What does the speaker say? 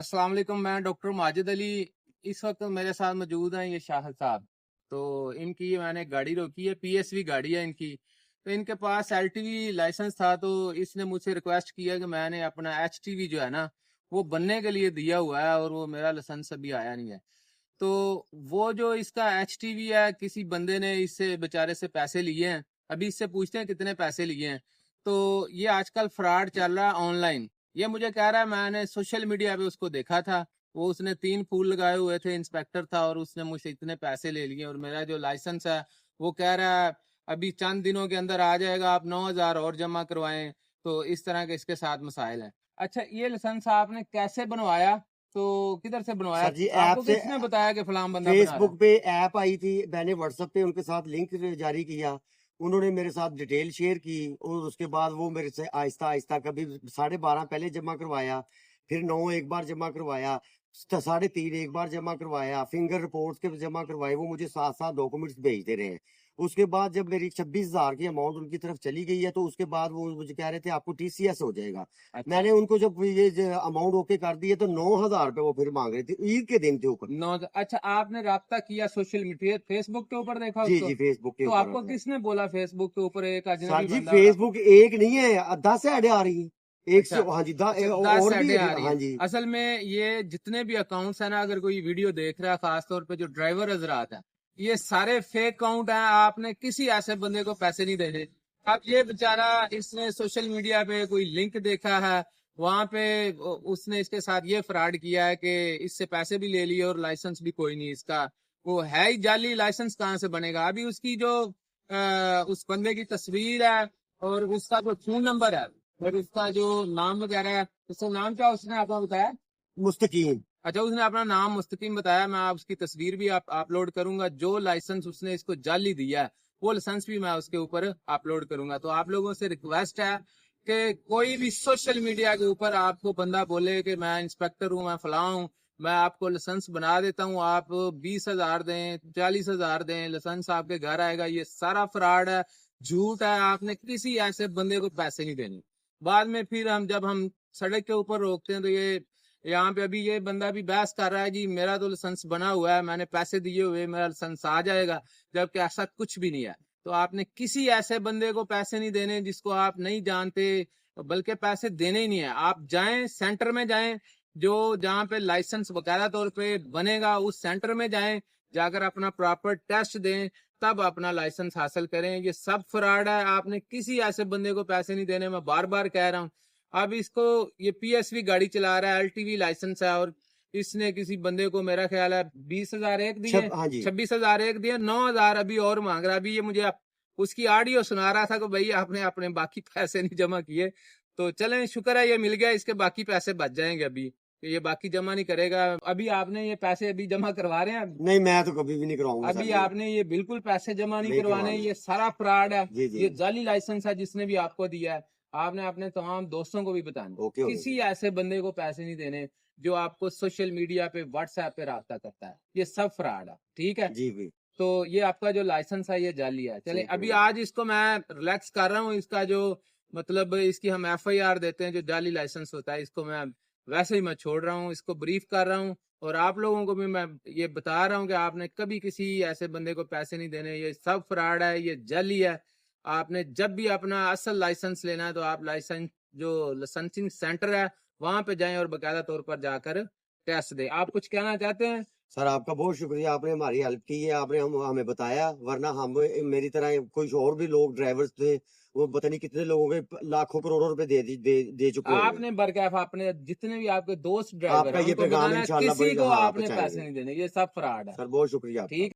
अस्सलाम वालेकुम। मैं डॉक्टर माजिद अली। इस वक्त मेरे साथ मौजूद हैं ये शाहिद साहब। तो इनकी मैंने गाड़ी रोकी है, पीएसवी गाड़ी है इनकी। तो इनके पास एलटीवी लाइसेंस था, तो इसने मुझसे रिक्वेस्ट किया कि मैंने अपना एचटीवी जो है ना वो बनने के लिए दिया हुआ है और वो मेरा लाइसेंस अभी आया नहीं है। तो वो जो इसका एचटीवी है, किसी बंदे ने इससे बेचारे से पैसे लिए हैं। अभी इससे पूछते हैं कितने पैसे लिए हैं। तो ये आजकल फ्रॉड चल रहा है ऑनलाइन। ये मुझे कह रहा है मैंने सोशल मीडिया पे उसको देखा था, वो उसने 3 फूल लगाए हुए थे, इंस्पेक्टर था, और उसने मुझसे इतने पैसे ले लिए और मेरा जो लाइसेंस है वो कह रहा है अभी चंद दिनों के अंदर आ जाएगा, आप 9,000 और जमा करवाएं। तो इस तरह के इसके साथ मसाइल हैं। अच्छा, ये लाइसेंस आपने कैसे बनवाया? तो किधर से बनवाया? सर जी ऐप आपको से किसने बताया कि फलां बंदा बना रहा है? फेसबुक पे ऐप आई थी, मैंने व्हाट्सएप पे उनके साथ लिंक जारी किया, उन्होंने मेरे साथ डिटेल शेयर की और उसके बाद वो मेरे से आहिस्ता आहिस्ता कभी 12:30 पहले जमा करवाया, फिर 9 एक बार जमा करवाया, 3:30 एक बार जमा करवाया, फिंगर रिपोर्ट्स के जमा करवाए। वो मुझे साथ साथ डॉक्यूमेंट्स भेजते रहे। उसके बाद जब मेरी 26,000 की अमाउंट उनकी तरफ चली गई है, तो उसके बाद वो मुझे कह रहे थे आपको टीसीएस हो जाएगा। अच्छा, मैंने उनको जब ये अमाउंट ओके कर दिए तो 9,000 रुपए वो फिर मांग रहे थे ईद के दिन के ऊपर। 9। अच्छा, आपने राब्ता किया सोशल मीडिया फेसबुक के ऊपर देखा जी उसको? जी फेसबुक के तो ऊपर आपको किसने बोला फेसबुक के ऊपर एक सर अजनबी जी बंदा? फेसबुक एक नहीं है, 10 ऐड आ रही है एक से। अच्छा, हाँ जी अच्छा, 10 और भी ऐडें आ रही हाँ हैं। जी असल में ये जितने भी अकाउंट्स हैं ना, अगर कोई वीडियो देख रहा है, खासतौर पे जो ड्राइवर हजरात हैं, ये सारे फेक अकाउंट हैं। आपने किसी ऐसे बंदे को पैसे नहीं देने। अब ये बेचारा, इसने सोशल मीडिया पे कोई लिंक देखा है, वहां पे उसने इसके साथ ये फ्रॉड किया है कि इससे पैसे भी ले लिए और लाइसेंस भी कोई नहीं इसका। वो है ही जाली, लाइसेंस कहाँ से बनेगा? अभी उसकी जो उस बंदे की तस्वीर है और उसका जो फोन नंबर है और उसका जो नाम वगैरह है, उसका नाम क्या उसने आपको बताया? मुस्तकीम। अच्छा, उसने अपना नाम मुस्तकीम बताया। मैं आप उसकी तस्वीर भी आप अपलोड करूंगा। जो लाइसेंस उसने इसको जाली दिया है वो लाइसेंस भी मैं उसके ऊपर अपलोड करूंगा। तो आप लोगों से रिक्वेस्ट है कि कोई भी सोशल मीडिया के ऊपर आपको बंदा बोले कि मैं इंस्पेक्टर हूँ, मैं फलां हूँ, मैं आपको लाइसेंस बना देता हूँ, आप 20,000 दें, 40,000 दें, लाइसेंस आपके घर आएगा, ये सारा फ्रॉड है, झूठ है। आपने किसी ऐसे बंदे को पैसे नहीं देने। बाद में फिर जब हम सड़क के ऊपर रोकते हैं तो ये यहाँ पे अभी ये बंदा भी बहस कर रहा है जी मेरा तो लाइसेंस बना हुआ है, मैंने पैसे दिए हुए, मेरा लाइसेंस आ जाएगा, जबकि ऐसा कुछ भी नहीं है। तो आपने किसी ऐसे बंदे को पैसे नहीं देने जिसको आप नहीं जानते, बल्कि पैसे देने ही नहीं है। आप जाएं, सेंटर में जाएं, जो जहाँ पे लाइसेंस बकायदा तौर पे बनेगा उस सेंटर में जाएं, जाकर अपना प्रॉपर टेस्ट दें, तब अपना लाइसेंस हासिल करें। ये सब फ्रॉड है। आपने किसी ऐसे बंदे को पैसे नहीं देने, मैं बार बार कह रहा हूँ। अब इसको, ये पीएसवी गाड़ी चला रहा है, एलटीवी लाइसेंस है, और इसने किसी बंदे को मेरा ख्याल है 20,000 एक दिए, हाँ जी 26,000 एक दिए, 9,000 अभी और मांग रहा है। अभी ये मुझे उसकी ऑडियो सुना रहा था कि भाई आपने अपने बाकी पैसे नहीं जमा किए। तो चलें, शुक्र है ये मिल गया, इसके बाकी पैसे बच जाएंगे। अभी ये बाकी जमा नहीं करेगा। अभी आपने ये पैसे अभी जमा करवा रहे हैं? नहीं मैं तो कभी भी नहीं करवाऊंगा सर अभी जी। आपने ये बिल्कुल पैसे जमा नहीं नहीं करवाने, करवाऊंगा ये सारा फ्रॉड है। जी जी ये जाली लाइसेंस है जिसने भी आपको दिया है। आपने अपने तमाम दोस्तों को भी बताना, ओके हो किसी ऐसे बंदे को पैसे नहीं देने जो आपको सोशल मीडिया पे, व्हाट्सएप पे रास्ता करता है। ये सब फ्रॉड है, ठीक है? जी भी तो ये आपका जो लाइसेंस है ये जाली है। चले, ठीक अभी है आज इसको मैं रिलैक्स कर रहा हूँ। इसका जो मतलब इसकी हम एफआईआर देते हैं, जो जाली लाइसेंस होता है, इसको मैं वैसे ही मैं छोड़ रहा हूँ, इसको ब्रीफ कर रहा हूँ। और आप लोगों को भी मैं ये बता रहा हूँ कि आपने कभी किसी ऐसे बंदे को पैसे नहीं देने। ये सब फ्रॉड है, ये जाली है। आपने जब भी अपना असल लाइसेंस लेना है तो आप लाइसेंस, जो लाइसेंसिंग सेंटर है, वहां पे जाएं और बाकायदा तौर पर जाकर टेस्ट दें। आप कुछ कहना चाहते हैं? सर आपका बहुत शुक्रिया, आपने हमारी हेल्प की है, आपने हमें बताया, वरना हम मेरी तरह कुछ और भी लोग ड्राइवर्स थे, वो पता नहीं कितने लोगों के लाखों करोड़ों रुपए दे चुके होंगे। आपने बरकैफ अपने जितने भी आपके दोस्त ड्राइवर आपका हैं ये उनको पैगाम बताना है, इंशाल्लाह किसी को हाँ आपने पैसे पहुंचाएंगे। नहीं देने। ये सब फ्रॉड है, सर बहुत शुक्रिया आपका। ठीक।